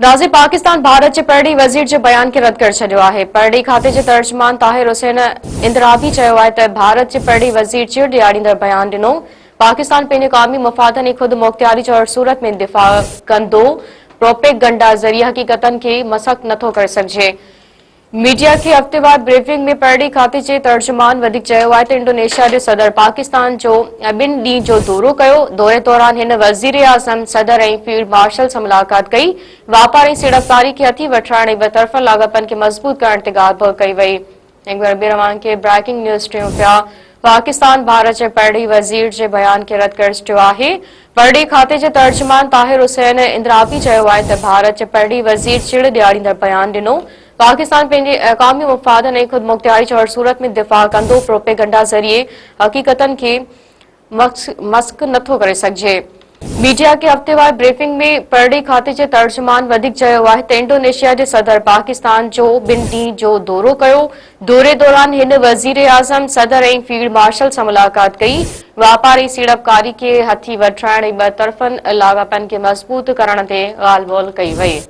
नाज़िर पाकिस्तान भारत जे पहिरीं वज़ीर जे बयान खे रद्द करे छॾियो आहे। पहिरीं खाते जे तर्जुमान ताहिर हुसैन इंदिराबी चयो आहे त भारत जे पहिरीं वज़ीर चिड़ ॾियारींदड़ बयान ॾिनो। पाकिस्तान पंहिंजे क़ौमी मफ़ादनि ऐं ख़ुदि मुख़्तियारी जी सूरत में दिफ़ा कंदो। प्रोपेगंडा ज़रिए हक़ीक़तनि खे मसख़ नथो करे सघिजे। मीडिया खे हफ़्तेवार ब्रीफिंग में पहिरीं खाते जे तर्जुमान वधीक चयो आहे त इंडोनेशिया जे सदर पाकिस्तान जो 2 ॾींहं जो दौरो कयो। दौरे दौरान हिन वज़ीर आज़म, सदर ऐं फील्ड मार्शल सां मुलाक़ात कई। वापार ऐं सीड़पकारी खे हथी वठण ऐं बतरफ़ा लाॻापनि खे मज़बूत करण ते ॻाल्हि कई वई। एक बार ॿीहर खे ब्रेकिंग न्यूज़ टियूं पिया। पाकिस्तान भारत जे पहिरीं वज़ीर जे बयान खे रद्द करे छॾियो आहे। पहिरीं खाते जे तर्जुमान ताहिर हुसैन इंदिराबी चयो आहे त भारत जे पहिरीं वज़ीर चिड़ ॾियारींदड़ बयान ॾिनो। पाकिस्तान पंहिंजे क़ौमी मफ़ादनि ऐं ख़ुदि मुख़्तियारी जी सूरत में दिफ़ा कंदो। प्रोपेगंडा ज़रिए हक़ीक़तनि खे मसख़ नथो करे सघिजे। मीडिया खे हफ़्तेवार ब्रीफिंग में पहिरीं खाते जे तर्जुमान वधीक चयो आहे त इंडोनेशिया जे सदर पाकिस्तान जो 2 ॾींहं जो दौरो कयो। दौरे दौरान हिन वज़ीर आज़म, सदर ऐं फील्ड मार्शल सां मुलाक़ात कई। वापार ऐं सीड़पकारी खे हथी वठण ऐं बतरफ़नि लाॻापनि खे मज़बूत करण ते ॻाल्हि ॿोल्हि कई वई।